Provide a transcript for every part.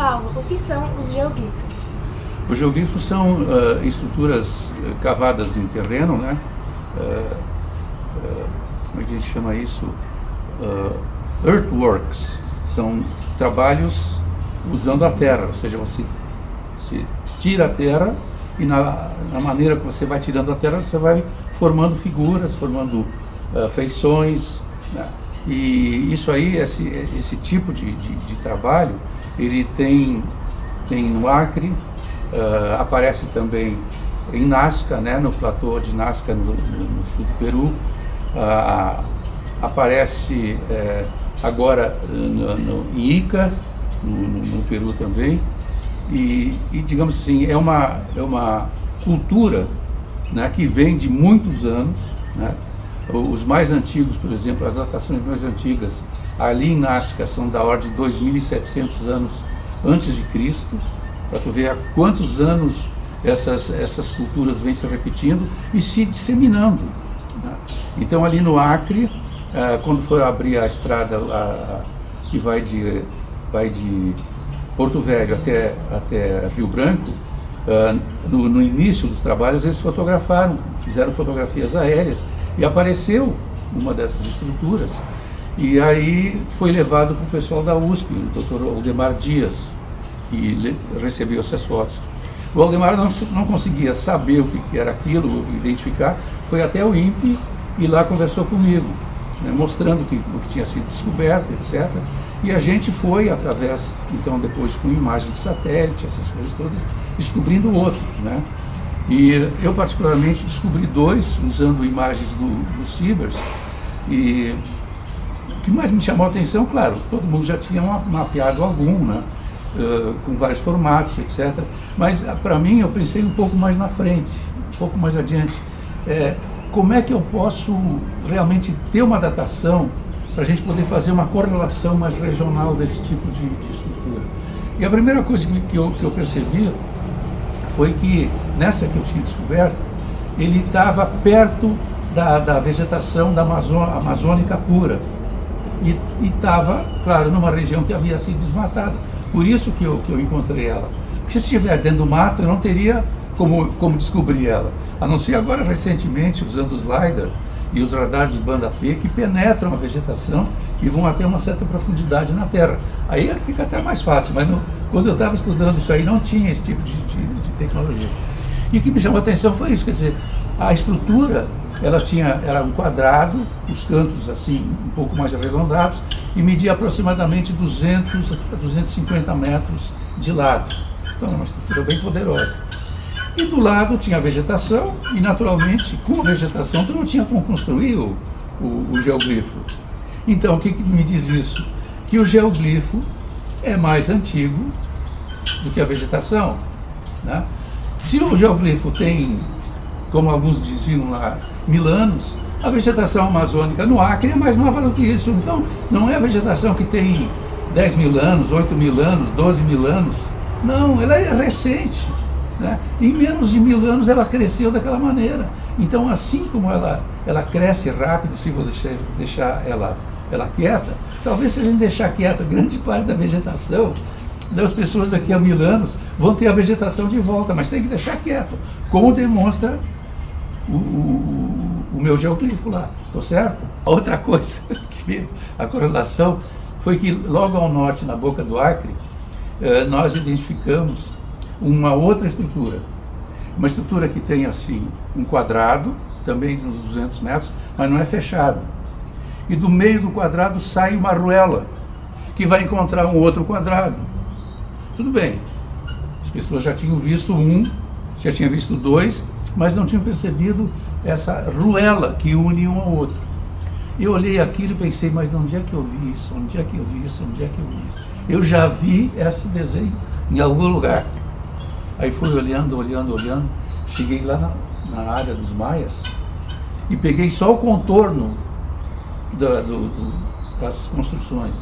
Paulo, o que são os geoglifos? Os geoglifos são estruturas cavadas em terreno, né? Como é que a gente chama isso? Earthworks. São trabalhos usando a terra, ou seja, você tira a terra e na maneira que você vai tirando a terra, você vai formando figuras, formando feições, né? E isso aí, esse tipo de trabalho, ele tem no Acre, aparece também em Nazca, né, no platô de Nazca, no sul do Peru, aparece agora em Ica, no Peru também, e digamos assim, é uma cultura, né, que vem de muitos anos, né? Os mais antigos, por exemplo, as datações mais antigas, ali em Nazca, são da ordem de 2.700 anos antes de Cristo, para tu ver há quantos anos essas culturas vêm se repetindo e se disseminando, né? Então ali no Acre, quando for abrir a estrada que vai de Porto Velho até Rio Branco, no início dos trabalhos eles fotografaram, fizeram fotografias aéreas e apareceu uma dessas estruturas. E aí foi levado para o pessoal da USP, o Dr. Aldemar Dias, que recebeu essas fotos. O Aldemar não conseguia saber o que era aquilo, identificar, foi até o INPE e lá conversou comigo, né, mostrando o que tinha sido descoberto, etc. E a gente foi, através, então, depois com imagem de satélite, essas coisas todas, descobrindo outros, né? E eu, particularmente, descobri dois, usando imagens do Cibers, e o que mais me chamou a atenção, claro, todo mundo já tinha mapeado algum, né? Com vários formatos, etc. Mas, para mim, eu pensei um pouco mais na frente, um pouco mais adiante. Como é que eu posso realmente ter uma datação para a gente poder fazer uma correlação mais regional desse tipo de estrutura? E a primeira coisa que eu percebi foi que, nessa que eu tinha descoberto, ele estava perto da vegetação da amazônica pura. E estava, claro, numa região que havia sido desmatada. Por isso que eu encontrei ela. Porque se estivesse dentro do mato, eu não teria como descobrir ela. A não ser agora, recentemente, usando os LiDAR e os radares de banda P, que penetram a vegetação e vão até uma certa profundidade na terra. Aí fica até mais fácil, mas quando eu estava estudando isso aí, não tinha esse tipo de tecnologia. E o que me chamou a atenção foi isso, quer dizer, a estrutura, era um quadrado, os cantos assim, um pouco mais arredondados, e media aproximadamente 200 a 250 metros de lado. Então, é uma estrutura bem poderosa. E do lado tinha a vegetação, e naturalmente, com a vegetação, tu não tinha como construir o geoglifo. Então, o que me diz isso? Que o geoglifo é mais antigo do que a vegetação, né? Se o geoglifo tem, como alguns diziam lá, 1000 anos, a vegetação amazônica no Acre é mais nova do que isso. Então, não é a vegetação que tem 10.000 anos, 8.000 anos, 12.000 anos. Não, ela é recente, né? Em menos de 1000 anos ela cresceu daquela maneira. Então, assim como ela cresce rápido, se vou deixar ela quieta, talvez se a gente deixar quieta grande parte da vegetação, as pessoas daqui a 1000 anos vão ter a vegetação de volta, mas tem que deixar quieto, como demonstra o meu geoglifo lá, tô certo? A outra coisa, a correlação, foi que logo ao norte, na boca do Acre, nós identificamos uma outra estrutura. Uma estrutura que tem assim um quadrado, também de uns 200 metros, mas não é fechado. E do meio do quadrado sai uma arruela, que vai encontrar um outro quadrado. Tudo bem, as pessoas já tinham visto já tinham visto dois, mas não tinham percebido essa ruela que une um ao outro. Eu olhei aquilo e pensei, mas onde é que eu vi isso? Onde é que eu vi isso? Onde é que eu vi isso? Eu já vi esse desenho em algum lugar. Aí fui olhando, cheguei lá na área dos maias e peguei só o contorno das construções.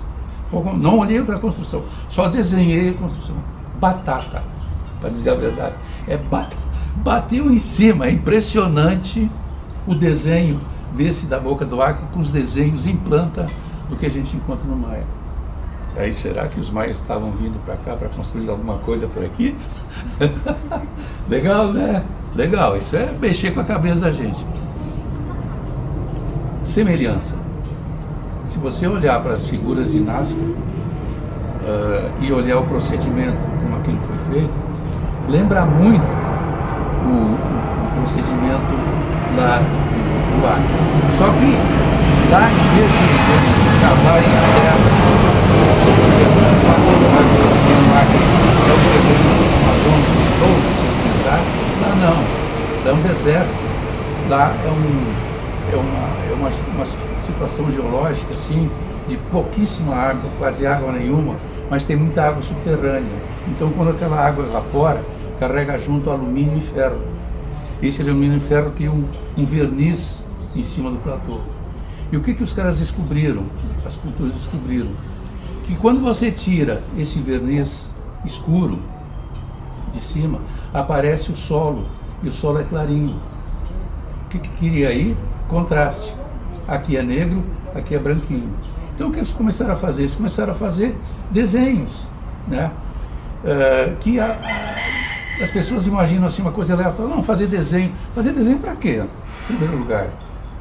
Não olhei para a construção, só desenhei a construção. Batata, para dizer a verdade. Bateu em cima, é impressionante o desenho desse da boca do Acre com os desenhos em planta do que a gente encontra no Maia. Aí será que os maias estavam vindo para cá para construir alguma coisa por aqui? Legal, né? Legal, isso é mexer com a cabeça da gente. Semelhança. Se você olhar para as figuras de Nazca e olhar o procedimento como aquilo foi feito, lembra muito o procedimento lá do Acre. Só que lá, em vez de eles cavarem a terra, no Acre é um terreno, uma zona de solto, sedimentar, lá não, lá é um deserto, lá é uma situação geológica assim, de pouquíssima água, quase água nenhuma, mas tem muita água subterrânea. Então quando aquela água evapora, carrega junto alumínio e ferro. Esse alumínio e ferro cria um verniz em cima do platô. E o que os caras descobriram, as culturas descobriram? Que quando você tira esse verniz escuro de cima, aparece o solo, e o solo é clarinho. O que queria aí? Contraste. Aqui é negro, aqui é branquinho. Então o que eles começaram a fazer? Eles começaram a fazer desenhos, né? As pessoas imaginam assim uma coisa aleatória, não, fazer desenho. Fazer desenho para quê? Em primeiro lugar.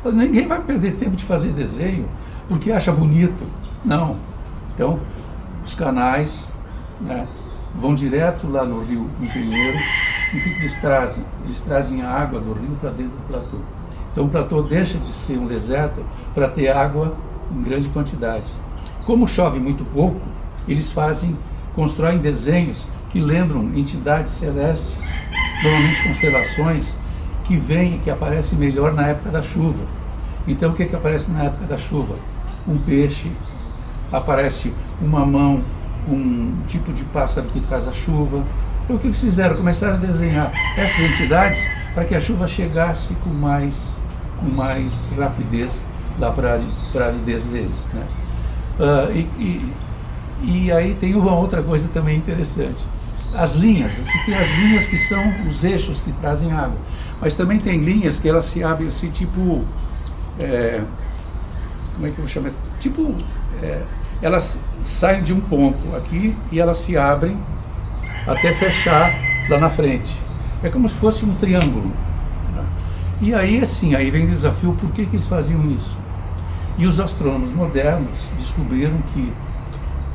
Ninguém vai perder tempo de fazer desenho porque acha bonito. Não. Então, os canais, né, vão direto lá no Rio Engenheiro. E o que eles trazem? Eles trazem a água do rio para dentro do platô. Então o platô deixa de ser um deserto para ter água em grande quantidade. Como chove muito pouco, eles constroem desenhos que lembram entidades celestes, normalmente constelações, que aparecem melhor na época da chuva. Então o que aparece na época da chuva? Um peixe, aparece uma mão, um tipo de pássaro que traz a chuva. Então o que eles fizeram? Começaram a desenhar essas entidades para que a chuva chegasse com mais rapidez lá para a aridez deles, né? E aí tem uma outra coisa também interessante. As linhas, você tem as linhas que são os eixos que trazem água, mas também tem linhas que elas se abrem assim, tipo, como é que eu vou chamar? Tipo, elas saem de um ponto aqui e elas se abrem até fechar lá na frente. É como se fosse um triângulo. E aí, assim, aí vem o desafio, por que eles faziam isso? E os astrônomos modernos descobriram que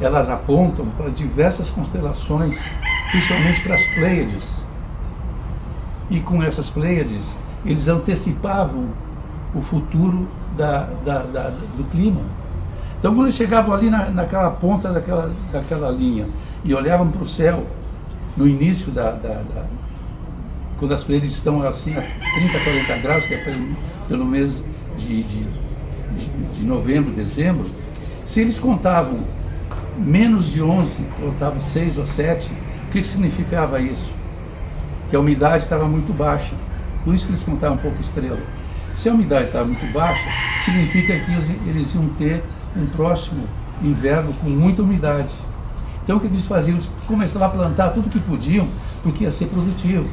elas apontam para diversas constelações, principalmente para as Pleiades. E com essas Pleiades, eles antecipavam o futuro do clima. Então, quando eles chegavam ali naquela ponta daquela linha e olhavam para o céu, no início quando as Pleiades estão assim a 30, 40 graus, que é pelo mês de novembro, dezembro, se eles contavam menos de 11, contavam 6 ou 7, o que significava isso? Que a umidade estava muito baixa, por isso que eles contavam pouca estrela. Se a umidade estava muito baixa, significa que eles iam ter um próximo inverno com muita umidade. Então o que eles faziam? Eles começavam a plantar tudo que podiam, porque ia ser produtivo.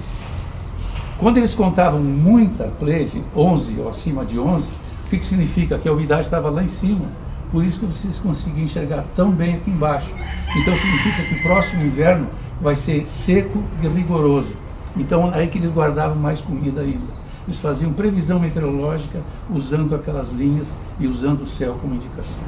Quando eles contavam muita Pleiade, 11 ou acima de 11, o que significa? Que a umidade estava lá em cima. Por isso que vocês conseguem enxergar tão bem aqui embaixo. Então significa que o próximo inverno vai ser seco e rigoroso. Então aí que eles guardavam mais comida ainda. Eles faziam previsão meteorológica usando aquelas linhas e usando o céu como indicação.